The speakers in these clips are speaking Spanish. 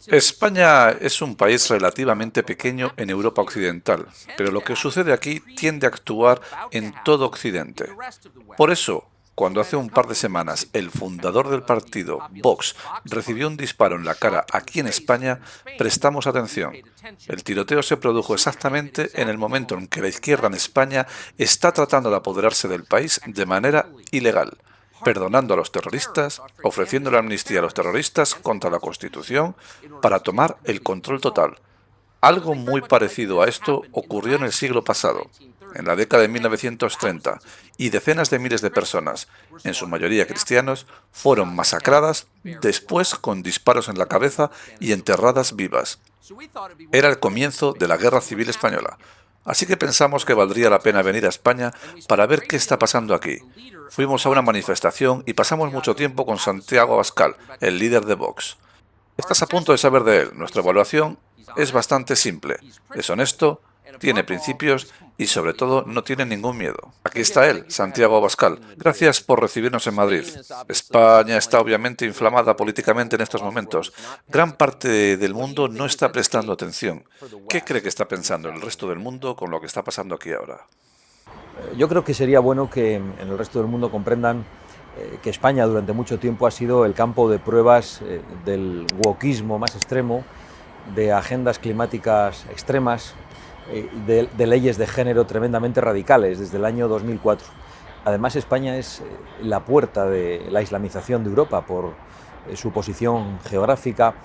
España es un país relativamente pequeño en Europa Occidental, pero lo que sucede aquí tiende a actuar en todo Occidente. Por eso, cuando hace un par de semanas el fundador del partido, Vox, recibió un disparo en la cara aquí en España, prestamos atención. El tiroteo se produjo exactamente en el momento en que la izquierda en España está tratando de apoderarse del país de manera ilegal, perdonando a los terroristas, ofreciendo la amnistía a los terroristas contra la Constitución para tomar el control total. Algo muy parecido a esto ocurrió en el siglo pasado, en la década de 1930, y decenas de miles de personas, en su mayoría cristianos, fueron masacradas, después con disparos en la cabeza y enterradas vivas. Era el comienzo de la Guerra Civil Española, así que pensamos que valdría la pena venir a España para ver qué está pasando aquí. Fuimos a una manifestación y pasamos mucho tiempo con Santiago Abascal, el líder de Vox. Estás a punto de saber de él. Nuestra evaluación es bastante simple. Es honesto, tiene principios y sobre todo no tiene ningún miedo. Aquí está él, Santiago Abascal. Gracias por recibirnos en Madrid. España está obviamente inflamada políticamente en estos momentos. Gran parte del mundo no está prestando atención. ¿Qué cree que está pensando el resto del mundo con lo que está pasando aquí ahora? Yo creo que sería bueno que en el resto del mundo comprendan que España durante mucho tiempo ha sido el campo de pruebas del wokismo más extremo, de agendas climáticas extremas, de leyes de género tremendamente radicales desde el año 2004. Además, España es la puerta de la islamización de Europa por su posición geográfica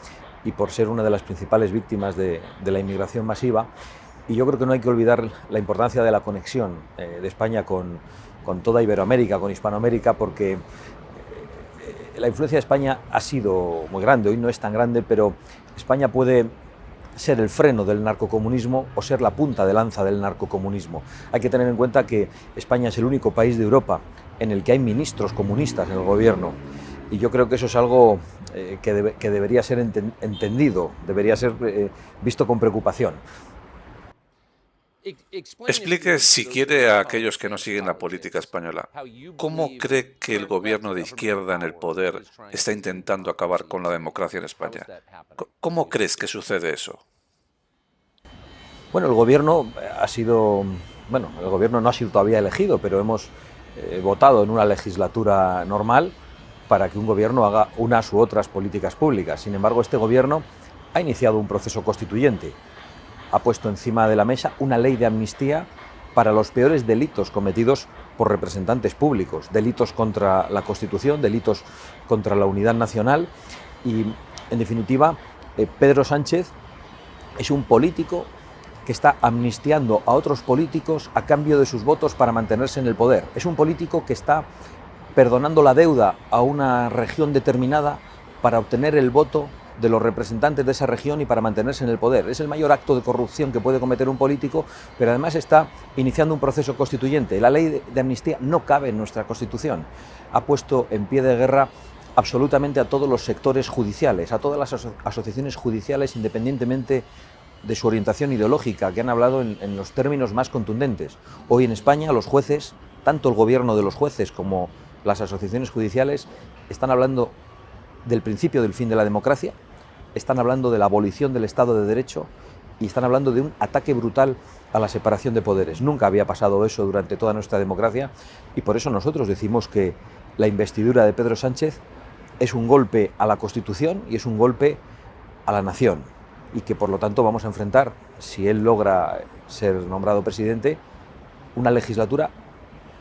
y por ser una de las principales víctimas de la inmigración masiva. Y yo creo que no hay que olvidar la importancia de la conexión de España con toda Iberoamérica, con Hispanoamérica, porque la influencia de España ha sido muy grande, hoy no es tan grande, pero España puede ser el freno del narcocomunismo o ser la punta de lanza del narcocomunismo. Hay que tener en cuenta que España es el único país de Europa en el que hay ministros comunistas en el gobierno, y yo creo que eso es algo que debería ser entendido, debería ser visto con preocupación. Explique, si quiere, a aquellos que no siguen la política española, ¿cómo cree que el gobierno de izquierda en el poder está intentando acabar con la democracia en España? ¿Cómo crees que sucede eso? Bueno, el gobierno el gobierno no ha sido todavía elegido, pero hemos votado en una legislatura normal para que un gobierno haga unas u otras políticas públicas. Sin embargo, este gobierno ha iniciado un proceso constituyente. Ha puesto encima de la mesa una ley de amnistía para los peores delitos cometidos por representantes públicos, delitos contra la Constitución, delitos contra la unidad nacional y, en definitiva, Pedro Sánchez es un político que está amnistiando a otros políticos a cambio de sus votos para mantenerse en el poder. Es un político que está perdonando la deuda a una región determinada para obtener el voto de los representantes de esa región y para mantenerse en el poder. Es el mayor acto de corrupción que puede cometer un político, pero además está iniciando un proceso constituyente. La ley de amnistía no cabe en nuestra Constitución. Ha puesto en pie de guerra absolutamente a todos los sectores judiciales, a todas las asociaciones judiciales, independientemente de su orientación ideológica, que han hablado en los términos más contundentes. Hoy en España los jueces, tanto el gobierno de los jueces como las asociaciones judiciales, están hablando del principio del fin de la democracia, están hablando de la abolición del Estado de Derecho y están hablando de un ataque brutal a la separación de poderes. Nunca había pasado eso durante toda nuestra democracia y por eso nosotros decimos que la investidura de Pedro Sánchez es un golpe a la Constitución y es un golpe a la nación y que por lo tanto vamos a enfrentar, si él logra ser nombrado presidente, una legislatura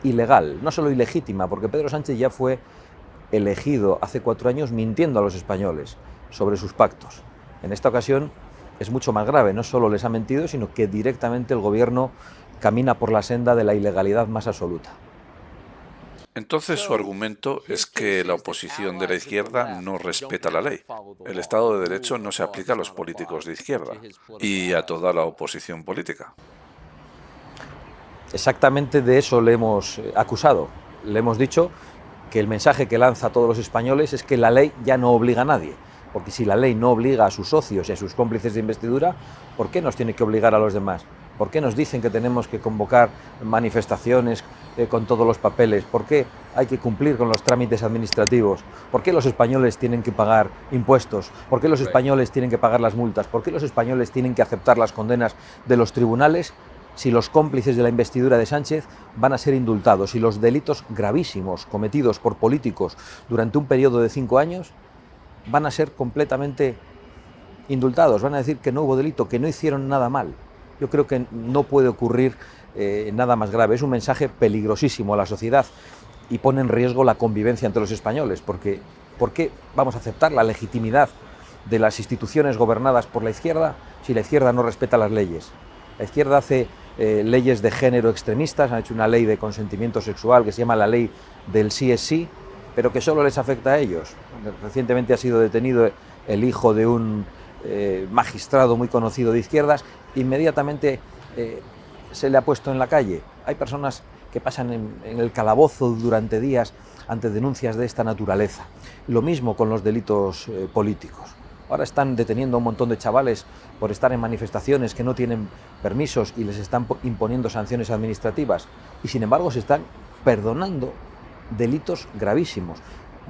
ilegal, no solo ilegítima, porque Pedro Sánchez ya fue elegido hace 4 años mintiendo a los españoles sobre sus pactos. En esta ocasión es mucho más grave, no solo les ha mentido, sino que directamente el gobierno camina por la senda de la ilegalidad más absoluta. Entonces su argumento es que la oposición de la izquierda no respeta la ley. El Estado de Derecho no se aplica a los políticos de izquierda y a toda la oposición política. Exactamente de eso le hemos acusado. Le hemos dicho que el mensaje que lanza a todos los españoles es que la ley ya no obliga a nadie, porque si la ley no obliga a sus socios y a sus cómplices de investidura, ¿por qué nos tiene que obligar a los demás? ¿Por qué nos dicen que tenemos que convocar manifestaciones con todos los papeles? ¿Por qué hay que cumplir con los trámites administrativos? ¿Por qué los españoles tienen que pagar impuestos? ¿Por qué los españoles tienen que pagar las multas? ¿Por qué los españoles tienen que aceptar las condenas de los tribunales si los cómplices de la investidura de Sánchez van a ser indultados y los delitos gravísimos cometidos por políticos durante un periodo de 5 años van a ser completamente indultados? Van a decir que no hubo delito, que no hicieron nada mal. Yo creo que no puede ocurrir nada más grave. Es un mensaje peligrosísimo a la sociedad y pone en riesgo la convivencia entre los españoles, porque ¿por qué vamos a aceptar la legitimidad de las instituciones gobernadas por la izquierda si la izquierda no respeta las leyes? La izquierda hace leyes de género extremistas, han hecho una ley de consentimiento sexual que se llama la ley del sí es sí, pero que solo les afecta a ellos. Recientemente ha sido detenido el hijo de un magistrado muy conocido de izquierdas, inmediatamente se le ha puesto en la calle. Hay personas que pasan en el calabozo durante días ante denuncias de esta naturaleza. Lo mismo con los delitos políticos. Ahora están deteniendo a un montón de chavales por estar en manifestaciones que no tienen permisos y les están imponiendo sanciones administrativas. Y sin embargo se están perdonando delitos gravísimos.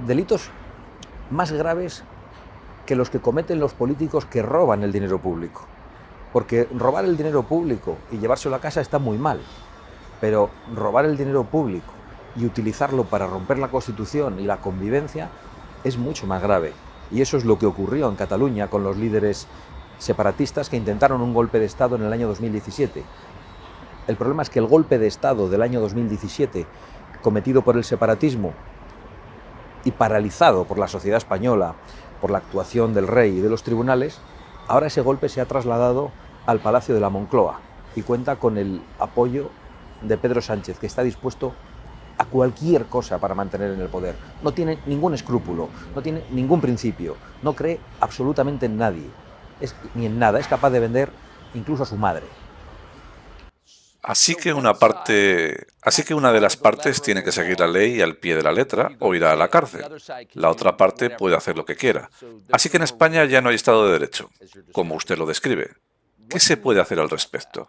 Delitos más graves que los que cometen los políticos que roban el dinero público. Porque robar el dinero público y llevárselo a casa está muy mal. Pero robar el dinero público y utilizarlo para romper la Constitución y la convivencia es mucho más grave. Y eso es lo que ocurrió en Cataluña con los líderes separatistas que intentaron un golpe de Estado en el año 2017. El problema es que el golpe de Estado del año 2017, cometido por el separatismo y paralizado por la sociedad española, por la actuación del rey y de los tribunales, ahora ese golpe se ha trasladado al Palacio de la Moncloa y cuenta con el apoyo de Pedro Sánchez, que está dispuesto a cualquier cosa para mantener en el poder. No tiene ningún escrúpulo, no tiene ningún principio, no cree absolutamente en nadie, ni en nada, es capaz de vender incluso a su madre. Así que una de las partes tiene que seguir la ley al pie de la letra o irá a la cárcel. La otra parte puede hacer lo que quiera. Así que en España ya no hay Estado de Derecho, como usted lo describe. ¿Qué se puede hacer al respecto?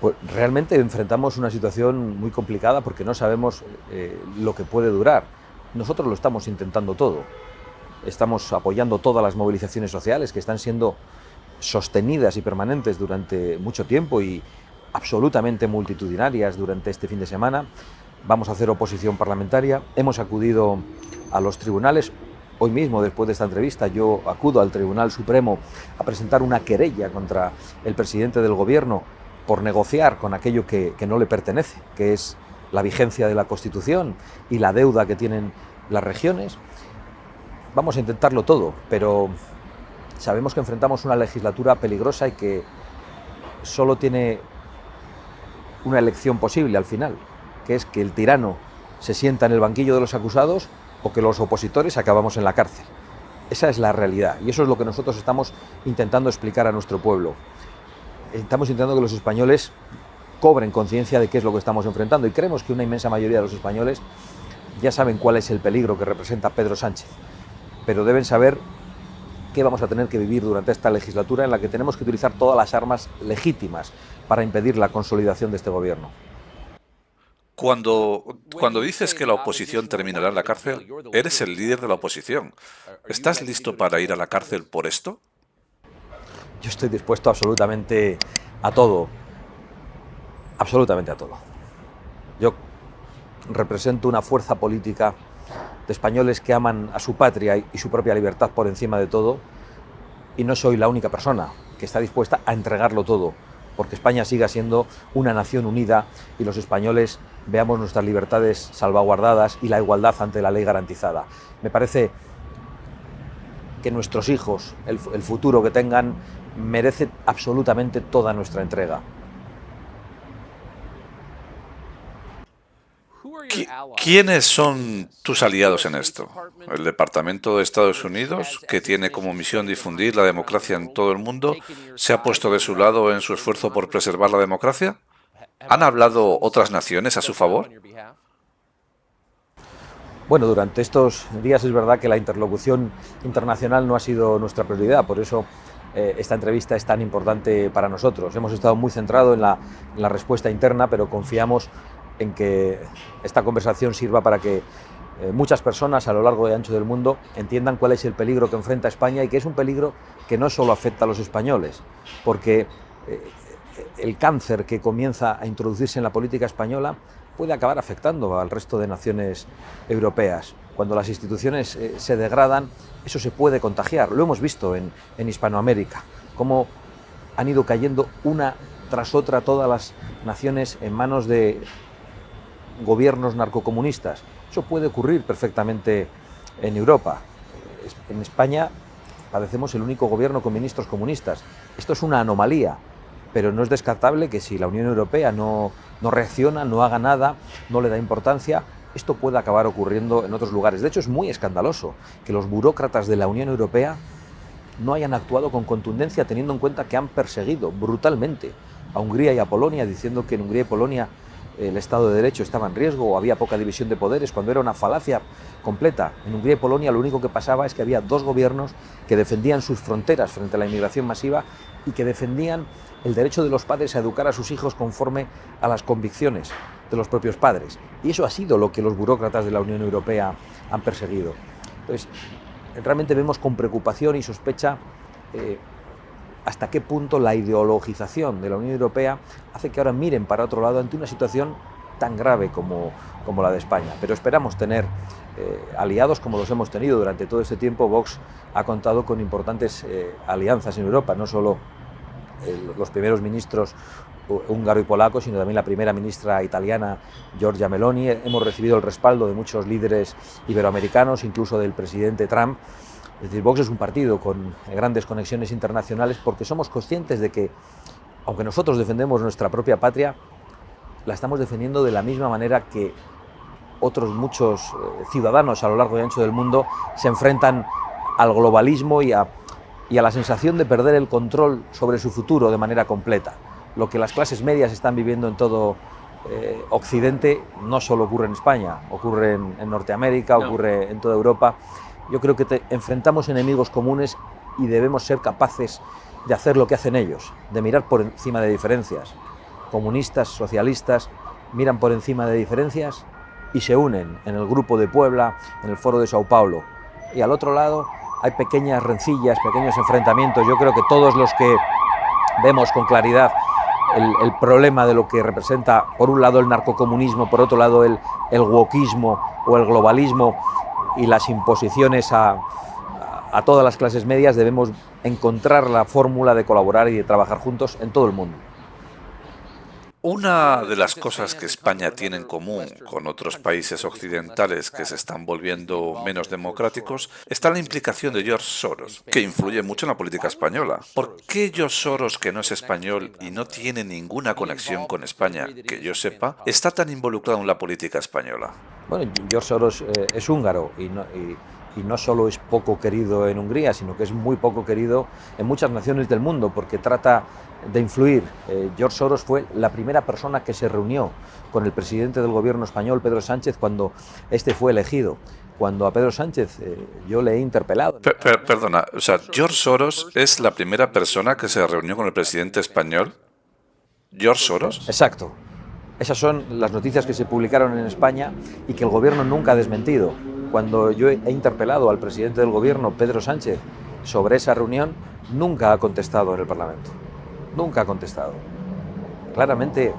Pues realmente enfrentamos una situación muy complicada porque no sabemos lo que puede durar. Nosotros lo estamos intentando todo. Estamos apoyando todas las movilizaciones sociales que están siendo sostenidas y permanentes durante mucho tiempo y absolutamente multitudinarias durante este fin de semana. Vamos a hacer oposición parlamentaria. Hemos acudido a los tribunales. Hoy mismo, después de esta entrevista, yo acudo al Tribunal Supremo a presentar una querella contra el presidente del Gobierno por negociar con aquello que no le pertenece, que es la vigencia de la Constitución y la deuda que tienen las regiones. Vamos a intentarlo todo, pero sabemos que enfrentamos una legislatura peligrosa y que solo tiene una elección posible al final, que es que el tirano se sienta en el banquillo de los acusados o que los opositores acabamos en la cárcel. Esa es la realidad y eso es lo que nosotros estamos intentando explicar a nuestro pueblo. Estamos intentando que los españoles cobren conciencia de qué es lo que estamos enfrentando y creemos que una inmensa mayoría de los españoles ya saben cuál es el peligro que representa Pedro Sánchez, pero deben saber que vamos a tener que vivir durante esta legislatura en la que tenemos que utilizar todas las armas legítimas para impedir la consolidación de este gobierno. Cuando dices que la oposición terminará en la cárcel, eres el líder de la oposición. ¿Estás listo para ir a la cárcel por esto? Yo estoy dispuesto absolutamente a todo. Absolutamente a todo. Yo represento una fuerza política de españoles que aman a su patria y su propia libertad por encima de todo, y no soy la única persona que está dispuesta a entregarlo todo, porque España siga siendo una nación unida y los españoles veamos nuestras libertades salvaguardadas y la igualdad ante la ley garantizada. Me parece que nuestros hijos, el futuro que tengan, merece absolutamente toda nuestra entrega. ¿Quiénes son tus aliados en esto? ¿El Departamento de Estados Unidos, que tiene como misión difundir la democracia en todo el mundo, se ha puesto de su lado en su esfuerzo por preservar la democracia? ¿Han hablado otras naciones a su favor? Bueno, durante estos días es verdad que la interlocución internacional no ha sido nuestra prioridad, por eso esta entrevista es tan importante para nosotros. Hemos estado muy centrados en la respuesta interna, pero confiamos en que esta conversación sirva para que muchas personas a lo largo y ancho del mundo entiendan cuál es el peligro que enfrenta España y que es un peligro que no solo afecta a los españoles, porque el cáncer que comienza a introducirse en la política española puede acabar afectando al resto de naciones europeas. Cuando las instituciones se degradan, eso se puede contagiar. Lo hemos visto en Hispanoamérica, cómo han ido cayendo una tras otra todas las naciones en manos de gobiernos narcocomunistas. Eso puede ocurrir perfectamente en Europa. En España padecemos el único gobierno con ministros comunistas. Esto es una anomalía, pero no es descartable que si la Unión Europea no reacciona, no haga nada, no le da importancia, esto puede acabar ocurriendo en otros lugares. De hecho, es muy escandaloso que los burócratas de la Unión Europea no hayan actuado con contundencia, teniendo en cuenta que han perseguido brutalmente a Hungría y a Polonia, diciendo que en Hungría y Polonia el Estado de Derecho estaba en riesgo o había poca división de poderes, cuando era una falacia completa. En Hungría y Polonia lo único que pasaba es que había dos gobiernos que defendían sus fronteras frente a la inmigración masiva y que defendían el derecho de los padres a educar a sus hijos conforme a las convicciones de los propios padres. Y eso ha sido lo que los burócratas de la Unión Europea han perseguido. Entonces, realmente vemos con preocupación y sospecha hasta qué punto la ideologización de la Unión Europea hace que ahora miren para otro lado ante una situación tan grave como la de España. Pero esperamos tener aliados como los hemos tenido durante todo este tiempo. Vox ha contado con importantes alianzas en Europa, no solo los primeros ministros húngaro y polaco, sino también la primera ministra italiana, Giorgia Meloni. Hemos recibido el respaldo de muchos líderes iberoamericanos, incluso del presidente Trump. Es decir, Vox es un partido con grandes conexiones internacionales porque somos conscientes de que, aunque nosotros defendemos nuestra propia patria, la estamos defendiendo de la misma manera que otros muchos ciudadanos a lo largo y ancho del mundo se enfrentan al globalismo y a la sensación de perder el control sobre su futuro de manera completa. Lo que las clases medias están viviendo en todo Occidente no solo ocurre en España, ocurre en Norteamérica, ocurre en toda Europa. Yo creo que enfrentamos enemigos comunes y debemos ser capaces de hacer lo que hacen ellos, de mirar por encima de diferencias. Comunistas, socialistas, miran por encima de diferencias y se unen en el Grupo de Puebla, en el Foro de Sao Paulo. Y al otro lado hay pequeñas rencillas, pequeños enfrentamientos. Yo creo que todos los que vemos con claridad el problema de lo que representa, por un lado, el narcocomunismo, por otro lado, el wokismo o el globalismo y las imposiciones a todas las clases medias, debemos encontrar la fórmula de colaborar y de trabajar juntos en todo el mundo. Una de las cosas que España tiene en común con otros países occidentales que se están volviendo menos democráticos está la implicación de George Soros, que influye mucho en la política española. ¿Por qué George Soros, que no es español y no tiene ninguna conexión con España, que yo sepa, está tan involucrado en la política española? Bueno, George Soros es húngaro y no solo es poco querido en Hungría, sino que es muy poco querido en muchas naciones del mundo porque trata de influir. George Soros fue la primera persona que se reunió con el presidente del gobierno español, Pedro Sánchez, cuando este fue elegido. Cuando a Pedro Sánchez yo le he interpelado. Perdona, o sea, ¿George Soros es la primera persona que se reunió con el presidente español? ¿George Soros? Exacto. Esas son las noticias que se publicaron en España y que el gobierno nunca ha desmentido. Cuando yo he interpelado al presidente del gobierno, Pedro Sánchez, sobre esa reunión, nunca ha contestado en el Parlamento. Nunca ha contestado. Claramente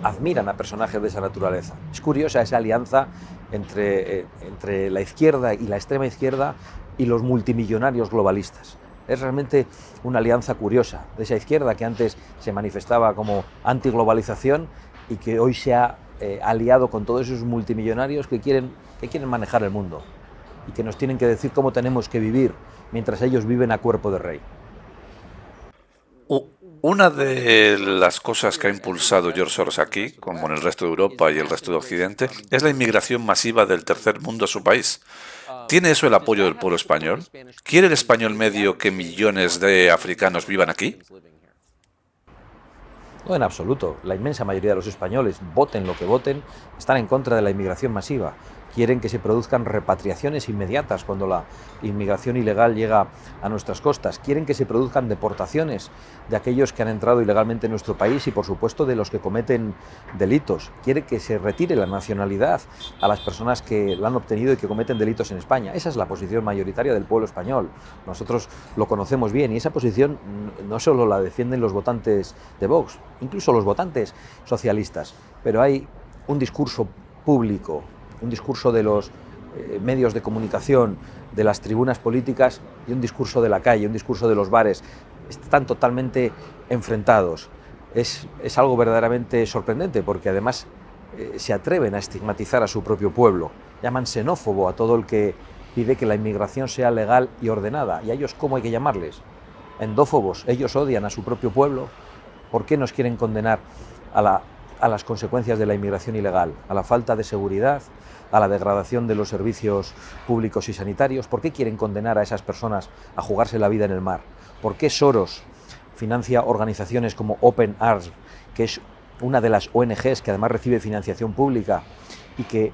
admiran a personajes de esa naturaleza. Es curiosa esa alianza entre la izquierda y la extrema izquierda y los multimillonarios globalistas. Es realmente una alianza curiosa de esa izquierda que antes se manifestaba como antiglobalización y que hoy se ha aliado con todos esos multimillonarios que quieren manejar el mundo y que nos tienen que decir cómo tenemos que vivir mientras ellos viven a cuerpo de rey. Una de las cosas que ha impulsado George Soros aquí, como en el resto de Europa y el resto de Occidente, es la inmigración masiva del tercer mundo a su país. ¿Tiene eso el apoyo del pueblo español? ¿Quiere el español medio que millones de africanos vivan aquí? No, en absoluto. La inmensa mayoría de los españoles, voten lo que voten, están en contra de la inmigración masiva. quieren que se produzcan repatriaciones inmediatas cuando la inmigración ilegal llega a nuestras costas, quieren que se produzcan deportaciones de aquellos que han entrado ilegalmente en nuestro país y, por supuesto, de los que cometen delitos, quieren que se retire la nacionalidad a las personas que la han obtenido y que cometen delitos en España. Esa es la posición mayoritaria del pueblo español. Nosotros lo conocemos bien y esa posición no solo la defienden los votantes de Vox, incluso los votantes socialistas, pero hay un discurso público, un discurso de los medios de comunicación, de las tribunas políticas y un discurso de la calle, un discurso de los bares. Están totalmente enfrentados. Es algo verdaderamente sorprendente porque además se atreven a estigmatizar a su propio pueblo. Llaman xenófobo a todo el que pide que la inmigración sea legal y ordenada. ¿Y a ellos cómo hay que llamarles? Endófobos. Ellos odian a su propio pueblo. ¿Por qué nos quieren condenar a las consecuencias de la inmigración ilegal? A la falta de seguridad, a la degradación de los servicios públicos y sanitarios. ¿Por qué quieren condenar a esas personas a jugarse la vida en el mar? ¿Por qué Soros financia organizaciones como Open Arms, que es una de las ONGs que además recibe financiación pública y que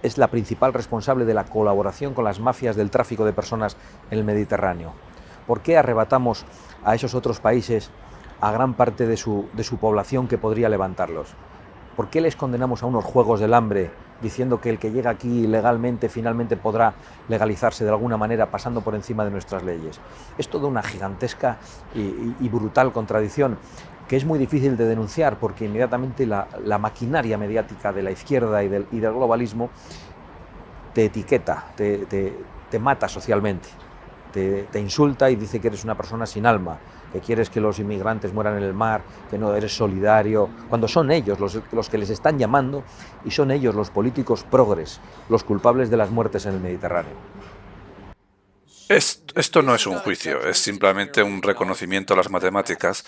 es la principal responsable de la colaboración con las mafias del tráfico de personas en el Mediterráneo? ¿Por qué arrebatamos a esos otros países a gran parte de su población que podría levantarlos? ¿Por qué les condenamos a unos juegos del hambre diciendo que el que llega aquí legalmente finalmente podrá legalizarse de alguna manera pasando por encima de nuestras leyes? Es toda una gigantesca y brutal contradicción que es muy difícil de denunciar porque inmediatamente la maquinaria mediática de la izquierda y del globalismo te etiqueta, te mata socialmente, te insulta y dice que eres una persona sin alma, que quieres que los inmigrantes mueran en el mar, que no eres solidario, cuando son ellos los que les están llamando y son ellos los políticos progres, los culpables de las muertes en el Mediterráneo. Esto no es un juicio, es simplemente un reconocimiento a las matemáticas,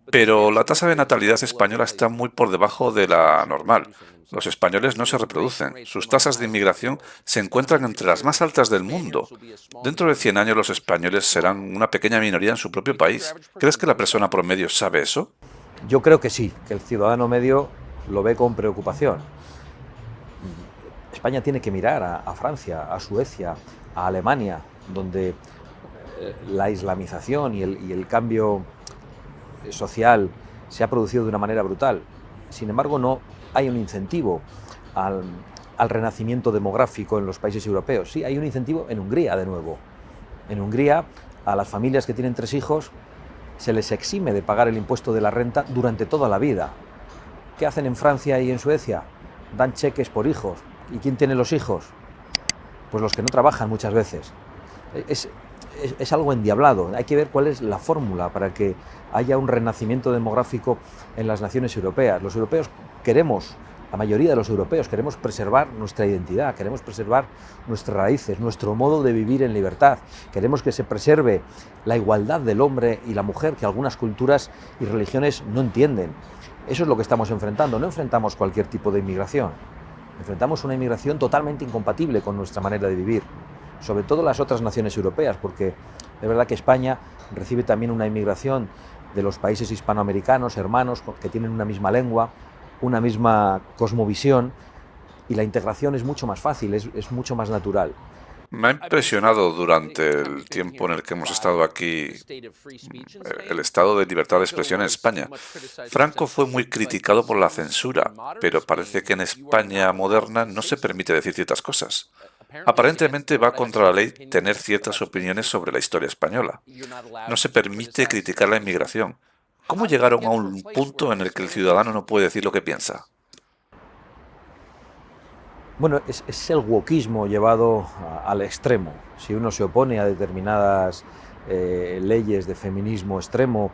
pero la tasa de natalidad española está muy por debajo de la normal. Los españoles no se reproducen. Sus tasas de inmigración se encuentran entre las más altas del mundo. Dentro de 100 años los españoles serán una pequeña minoría en su propio país. ¿Crees que la persona promedio sabe eso? Yo creo que sí, que el ciudadano medio lo ve con preocupación. España tiene que mirar a Francia, a Suecia, a Alemania, donde la islamización y el cambio social se ha producido de una manera brutal. Sin embargo, no hay un incentivo al renacimiento demográfico en los países europeos. Sí, hay un incentivo en Hungría, de nuevo. En Hungría, a las familias que tienen 3 hijos se les exime de pagar el impuesto de la renta durante toda la vida. ¿Qué hacen en Francia y en Suecia? Dan cheques por hijos. ¿Y quién tiene los hijos? Pues los que no trabajan muchas veces. Es algo endiablado. Hay que ver cuál es la fórmula para que haya un renacimiento demográfico en las naciones europeas. Los europeos queremos, la mayoría de los europeos, queremos preservar nuestra identidad, queremos preservar nuestras raíces, nuestro modo de vivir en libertad. Queremos que se preserve la igualdad del hombre y la mujer que algunas culturas y religiones no entienden. Eso es lo que estamos enfrentando. No enfrentamos cualquier tipo de inmigración. Enfrentamos una inmigración totalmente incompatible con nuestra manera de vivir, sobre todo las otras naciones europeas, porque es verdad que España recibe también una inmigración de los países hispanoamericanos, hermanos, que tienen una misma lengua, una misma cosmovisión, y la integración es mucho más fácil, es mucho más natural. Me ha impresionado durante el tiempo en el que hemos estado aquí el estado de libertad de expresión en España. Franco fue muy criticado por la censura, pero parece que en España moderna no se permite decir ciertas cosas. Aparentemente va contra la ley tener ciertas opiniones sobre la historia española. No se permite criticar la inmigración. ¿Cómo llegaron a un punto en el que el ciudadano no puede decir lo que piensa? Bueno, es el wokismo llevado al extremo. Si uno se opone a determinadas leyes de feminismo extremo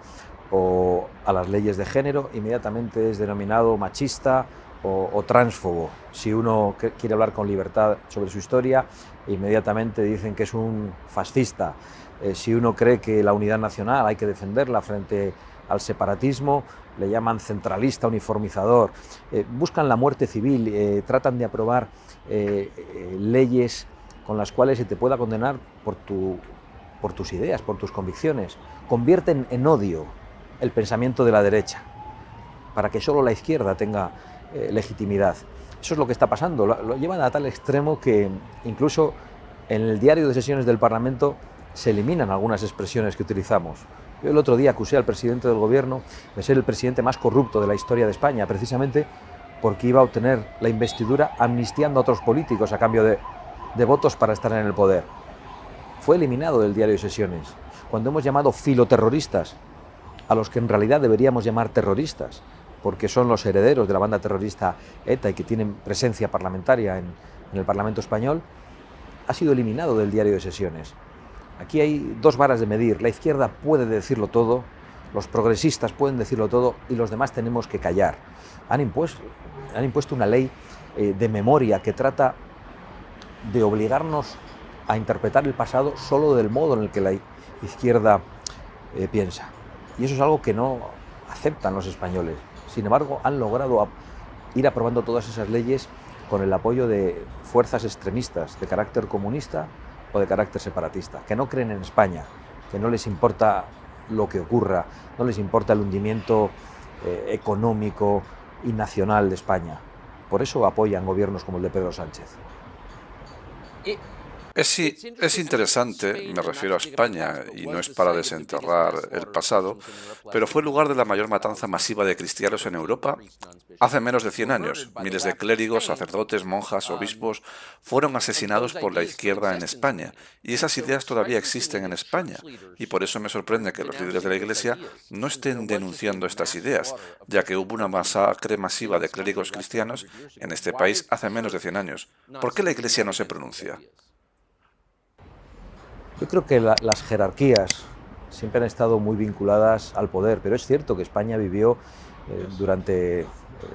o a las leyes de género, inmediatamente es denominado machista o transfobo. Si uno quiere hablar con libertad sobre su historia, inmediatamente dicen que es un fascista. Si uno cree que la unidad nacional hay que defenderla frente al separatismo, le llaman centralista, uniformizador. Buscan la muerte civil, tratan de aprobar leyes con las cuales se te pueda condenar por tus ideas, por tus convicciones. Convierten en odio el pensamiento de la derecha, para que solo la izquierda tenga legitimidad. Eso es lo que está pasando. Lo llevan a tal extremo que incluso en el diario de sesiones del Parlamento se eliminan algunas expresiones que utilizamos. Yo el otro día acusé al presidente del gobierno de ser el presidente más corrupto de la historia de España, precisamente porque iba a obtener la investidura amnistiando a otros políticos a cambio de votos para estar en el poder. Fue eliminado del diario de sesiones. Cuando hemos llamado filoterroristas a los que en realidad deberíamos llamar terroristas, porque son los herederos de la banda terrorista ETA y que tienen presencia parlamentaria en el Parlamento español, ha sido eliminado del diario de sesiones. Aquí hay dos varas de medir. La izquierda puede decirlo todo, los progresistas pueden decirlo todo y los demás tenemos que callar. Han impuesto una ley de memoria que trata de obligarnos a interpretar el pasado solo del modo en el que la izquierda piensa. Y eso es algo que no aceptan los españoles. Sin embargo, han logrado ir aprobando todas esas leyes con el apoyo de fuerzas extremistas de carácter comunista o de carácter separatista, que no creen en España, que no les importa lo que ocurra, no les importa el hundimiento económico y nacional de España. Por eso apoyan gobiernos como el de Pedro Sánchez. Es interesante, me refiero a España, y no es para desenterrar el pasado, pero fue el lugar de la mayor matanza masiva de cristianos en Europa hace menos de 100 años. Miles de clérigos, sacerdotes, monjas, obispos fueron asesinados por la izquierda en España, y esas ideas todavía existen en España, y por eso me sorprende que los líderes de la Iglesia no estén denunciando estas ideas, ya que hubo una masacre masiva de clérigos cristianos en este país hace menos de 100 años. ¿Por qué la Iglesia no se pronuncia? Yo creo que las jerarquías siempre han estado muy vinculadas al poder, pero es cierto que España vivió durante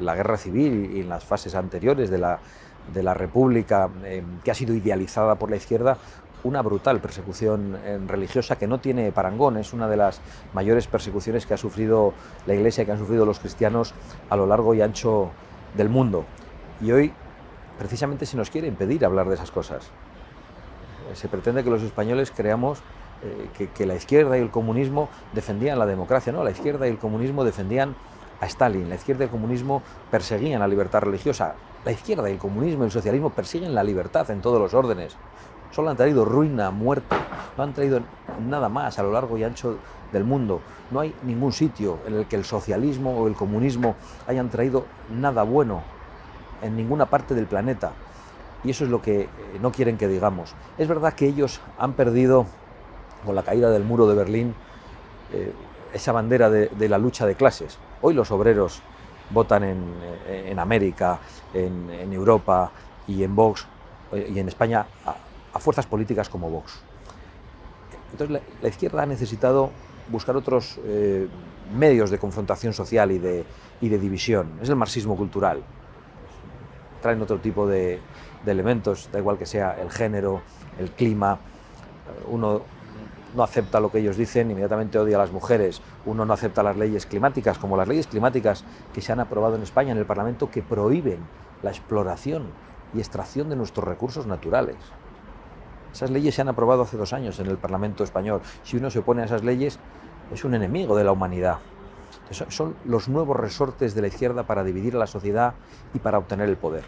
la guerra civil y en las fases anteriores de la República, que ha sido idealizada por la izquierda, una brutal persecución religiosa que no tiene parangón. Es una de las mayores persecuciones que ha sufrido la Iglesia, que han sufrido los cristianos a lo largo y ancho del mundo. Y hoy, precisamente, se nos quiere impedir hablar de esas cosas. Se pretende que los españoles creamos que la izquierda y el comunismo defendían la democracia. No, la izquierda y el comunismo defendían a Stalin. La izquierda y el comunismo perseguían la libertad religiosa. La izquierda y el comunismo y el socialismo persiguen la libertad en todos los órdenes. Solo han traído ruina, muerte, no han traído nada más a lo largo y ancho del mundo. No hay ningún sitio en el que el socialismo o el comunismo hayan traído nada bueno en ninguna parte del planeta. Y eso es lo que no quieren que digamos. Es verdad que ellos han perdido, con la caída del muro de Berlín, esa bandera de la lucha de clases. Hoy los obreros votan en América, en Europa y en Vox, y en España a fuerzas políticas como Vox. Entonces la izquierda ha necesitado buscar otros medios de confrontación social y de división. Es el marxismo cultural. Traen otro tipo de elementos, da igual que sea el género, el clima. Uno no acepta lo que ellos dicen, inmediatamente odia a las mujeres. Uno no acepta las leyes climáticas, como las leyes climáticas que se han aprobado en España, en el Parlamento, que prohíben la exploración y extracción de nuestros recursos naturales. Esas leyes se han aprobado hace 2 años en el Parlamento español. Si uno se opone a esas leyes, es un enemigo de la humanidad. Son los nuevos resortes de la izquierda para dividir a la sociedad y para obtener el poder.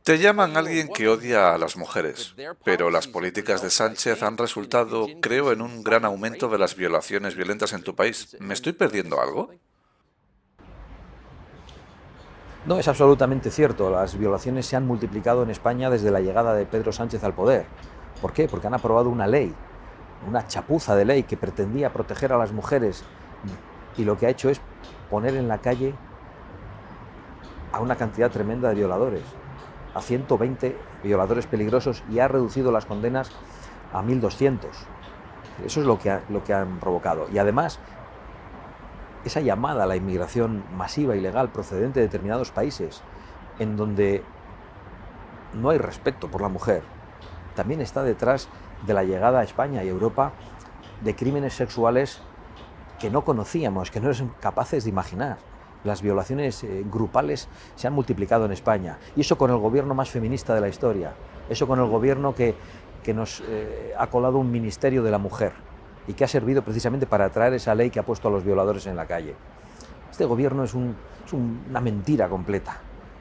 Te llaman alguien que odia a las mujeres, pero las políticas de Sánchez han resultado, creo, en un gran aumento de las violaciones violentas en tu país. ¿Me estoy perdiendo algo? No, es absolutamente cierto. Las violaciones se han multiplicado en España desde la llegada de Pedro Sánchez al poder. ¿Por qué? Porque han aprobado una ley, una chapuza de ley que pretendía proteger a las mujeres, y lo que ha hecho es poner en la calle a una cantidad tremenda de violadores, a 120 violadores peligrosos, y ha reducido las condenas a 1.200. Eso es lo que han provocado. Y además, esa llamada a la inmigración masiva ilegal procedente de determinados países, en donde no hay respeto por la mujer, también está detrás de la llegada a España y Europa de crímenes sexuales que no conocíamos, que no éramos capaces de imaginar. Las violaciones grupales se han multiplicado en España, y eso con el gobierno más feminista de la historia, eso con el gobierno que nos ha colado un ministerio de la mujer y que ha servido precisamente para traer esa ley que ha puesto a los violadores en la calle. Este gobierno es una mentira completa.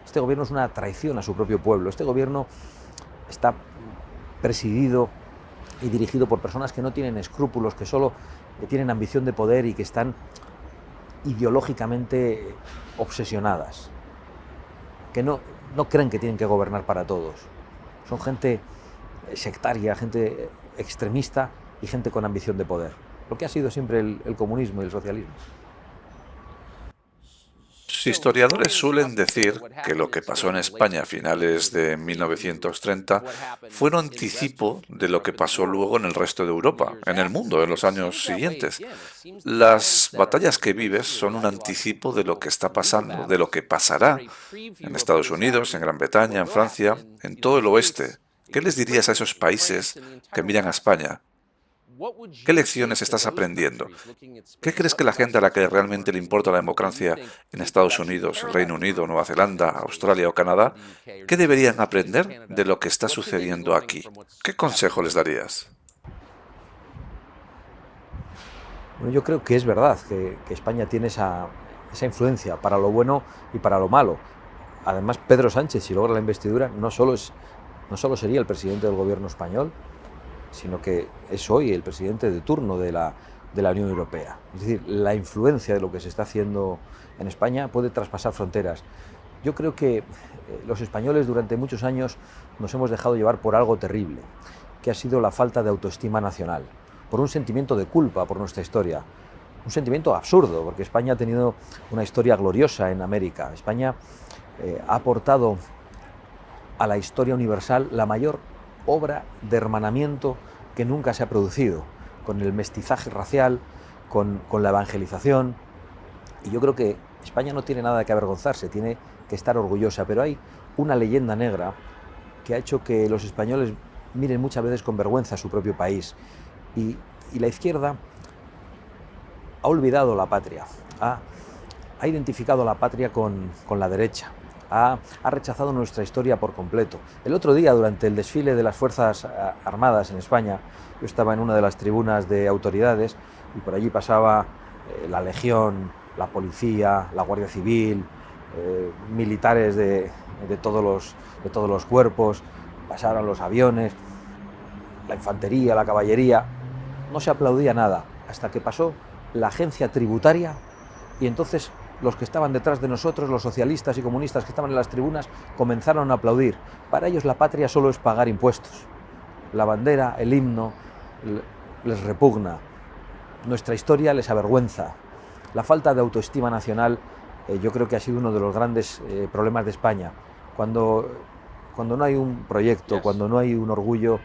Este gobierno es una traición a su propio pueblo. Este gobierno está presidido y dirigido por personas que no tienen escrúpulos, que solo tienen ambición de poder y que están ideológicamente obsesionadas, que no creen que tienen que gobernar para todos. Son gente sectaria, gente extremista y gente con ambición de poder, lo que ha sido siempre el comunismo y el socialismo. Los historiadores suelen decir que lo que pasó en España a finales de 1930 fue un anticipo de lo que pasó luego en el resto de Europa, en el mundo, en los años siguientes. Las batallas que vives son un anticipo de lo que está pasando, de lo que pasará en Estados Unidos, en Gran Bretaña, en Francia, en todo el oeste. ¿Qué les dirías a esos países que miran a España? ¿Qué lecciones estás aprendiendo? ¿Qué crees que la gente a la que realmente le importa la democracia en Estados Unidos, Reino Unido, Nueva Zelanda, Australia o Canadá, qué deberían aprender de lo que está sucediendo aquí? ¿Qué consejo les darías? Bueno, yo creo que es verdad que España tiene esa influencia para lo bueno y para lo malo. Además, Pedro Sánchez, si logra la investidura, no solo sería el presidente del gobierno español, sino que es hoy el presidente de turno de la Unión Europea. Es decir, la influencia de lo que se está haciendo en España puede traspasar fronteras. Yo creo que los españoles durante muchos años nos hemos dejado llevar por algo terrible, que ha sido la falta de autoestima nacional, por un sentimiento de culpa por nuestra historia, un sentimiento absurdo, porque España ha tenido una historia gloriosa en América. España ha aportado a la historia universal la mayor obra de hermanamiento que nunca se ha producido, con el mestizaje racial, con la evangelización. Y yo creo que España no tiene nada que avergonzarse, tiene que estar orgullosa, pero hay una leyenda negra que ha hecho que los españoles miren muchas veces con vergüenza a su propio país. Y la izquierda ha olvidado la patria, ha identificado la patria con la derecha. Ha rechazado nuestra historia por completo. El otro día, durante el desfile de las Fuerzas Armadas en España, yo estaba en una de las tribunas de autoridades y por allí pasaba la Legión, la Policía, la Guardia Civil, militares de todos los cuerpos, pasaron los aviones, la infantería, la caballería. No se aplaudía nada hasta que pasó la agencia tributaria y entonces los que estaban detrás de nosotros, los socialistas y comunistas que estaban en las tribunas, comenzaron a aplaudir. Para ellos la patria solo es pagar impuestos. La bandera, el himno, les repugna. Nuestra historia les avergüenza. La falta de autoestima nacional yo creo que ha sido uno de los grandes problemas de España. Cuando no hay un proyecto, cuando no hay un orgullo,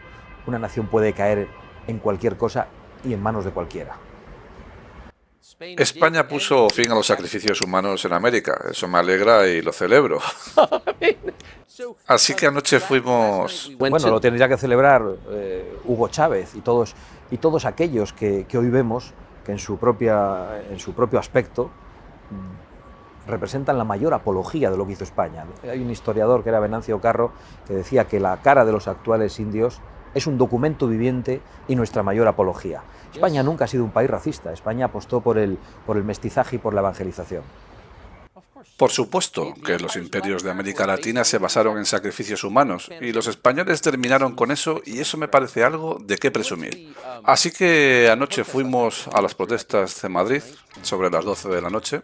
una nación puede caer en cualquier cosa y en manos de cualquiera. España puso fin a los sacrificios humanos en América. Eso me alegra y lo celebro. Así que anoche fuimos... Bueno, lo tiene ya que celebrar Hugo Chávez y todos aquellos que hoy vemos que en su propio aspecto representan la mayor apología de lo que hizo España. Hay un historiador que era Venancio Carro que decía que la cara de los actuales indios es un documento viviente y nuestra mayor apología. España nunca ha sido un país racista. España apostó por el mestizaje y por la evangelización. Por supuesto que los imperios de América Latina se basaron en sacrificios humanos y los españoles terminaron con eso y eso me parece algo de qué presumir. Así que anoche fuimos a las protestas de Madrid sobre las 12 de la noche.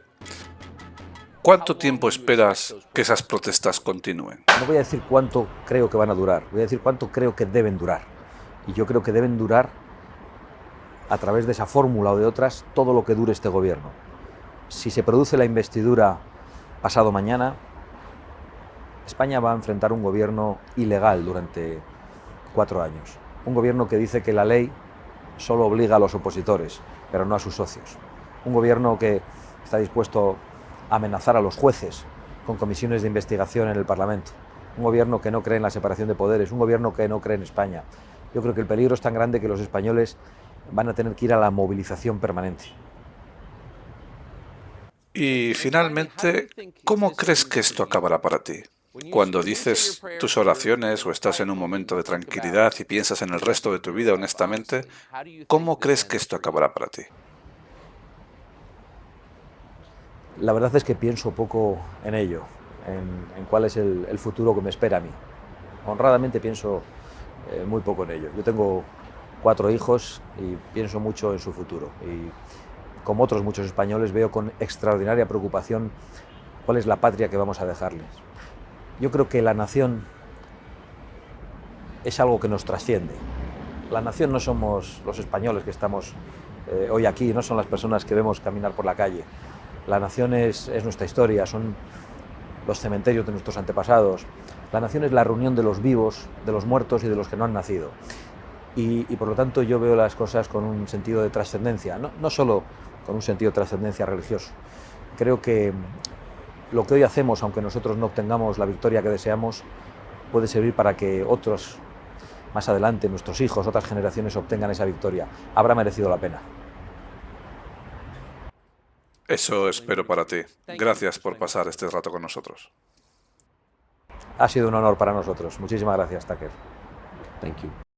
¿Cuánto tiempo esperas que esas protestas continúen? No voy a decir cuánto creo que van a durar, voy a decir cuánto creo que deben durar. Y yo creo que deben durar a través de esa fórmula o de otras todo lo que dure este gobierno. Si se produce la investidura pasado mañana, España va a enfrentar un gobierno ilegal durante 4 años. Un gobierno que dice que la ley solo obliga a los opositores, pero no a sus socios. Un gobierno que está dispuesto a amenazar a los jueces con comisiones de investigación en el Parlamento. Un gobierno que no cree en la separación de poderes, un gobierno que no cree en España. Yo creo que el peligro es tan grande que los españoles van a tener que ir a la movilización permanente. Y finalmente, ¿cómo crees que esto acabará para ti? Cuando dices tus oraciones o estás en un momento de tranquilidad y piensas en el resto de tu vida honestamente, ¿cómo crees que esto acabará para ti? La verdad es que pienso poco en ello. en cuál es el futuro que me espera a mí. Honradamente pienso muy poco en ello. Yo tengo 4 hijos y pienso mucho en su futuro. Y como otros muchos españoles veo con extraordinaria preocupación cuál es la patria que vamos a dejarles. Yo creo que la nación es algo que nos trasciende. La nación no somos los españoles que estamos hoy aquí, no son las personas que vemos caminar por la calle. La nación es nuestra historia, son los cementerios de nuestros antepasados. La nación es la reunión de los vivos, de los muertos y de los que no han nacido. Y por lo tanto yo veo las cosas con un sentido de trascendencia, no solo con un sentido de trascendencia religioso. Creo que lo que hoy hacemos, aunque nosotros no obtengamos la victoria que deseamos, puede servir para que otros, más adelante, nuestros hijos, otras generaciones obtengan esa victoria. Habrá merecido la pena. Eso espero para ti. Gracias por pasar este rato con nosotros. Ha sido un honor para nosotros. Muchísimas gracias, Tucker. Thank you.